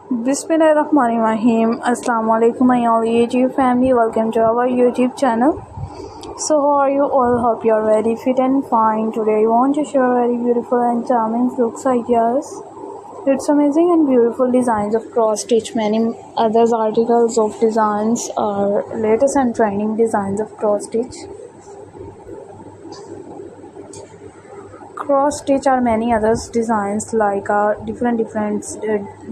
Bismillahirrahmanirrahim. Assalamu alaikum my all YouTube family. Welcome to our YouTube channel. So how are you all? Hope you are very fit and fine. Today I want to share very beautiful and charming looks ideas. It's amazing and beautiful designs of cross stitch. Many others articles of designs are latest and trending designs of cross stitch. Cross stitch are many others designs like different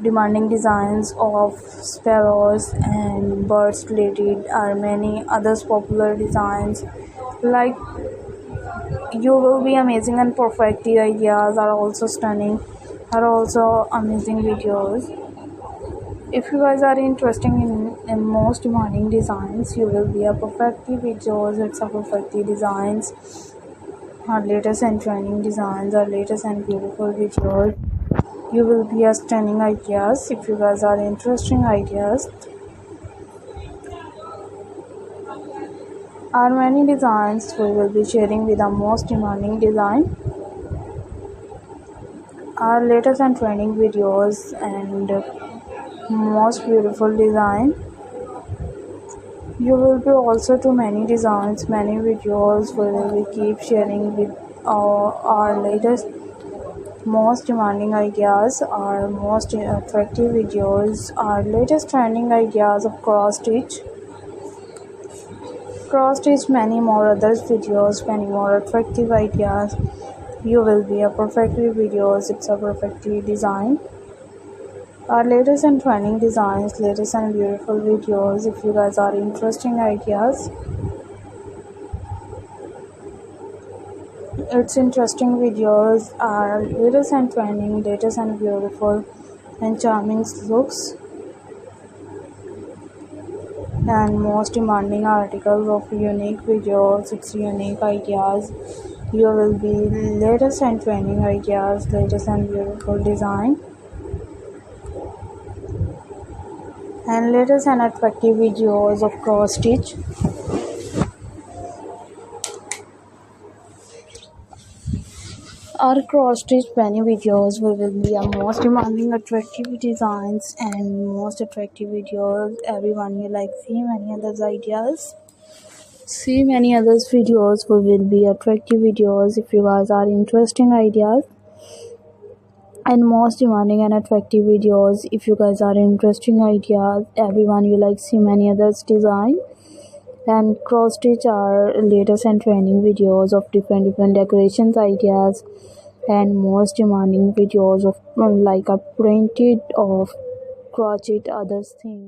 demanding designs of sparrows and birds related are many others popular designs like you will be amazing and perfect. The ideas are also stunning, are also amazing videos. If you guys are interested in most demanding designs, you will be a perfectly videos. It's a perfectly designs. Our latest and trending designs, our latest and beautiful videos. You will be a stunning ideas. If you guys are interesting ideas, are many designs we will be sharing with the most demanding design. Our latest and trending videos and most beautiful design. You will be also to many designs, many videos we will be keep sharing with our latest most demanding ideas, our most attractive videos, our latest trending ideas of cross stitch, many more others videos, many more attractive ideas. You will be a perfectly videos. It's a perfectly design. Our latest and trending designs, latest and beautiful videos. If you guys are interesting ideas, it's interesting videos are latest and trending, latest and beautiful and charming looks and most demanding articles of unique videos. It's unique ideas. You will be latest and trending ideas, latest and beautiful design and latest and attractive videos of cross stitch. Our cross stitch many videos we will be a most demanding attractive designs and most attractive videos. Everyone you like see many others ideas. See many others videos we will be attractive videos. If you guys are interesting ideas and most demanding and attractive videos. If you guys are interesting ideas, everyone you like see many others design and cross stitch are latest and trending videos of different decorations ideas and most demanding videos of like a printed of crochet others things.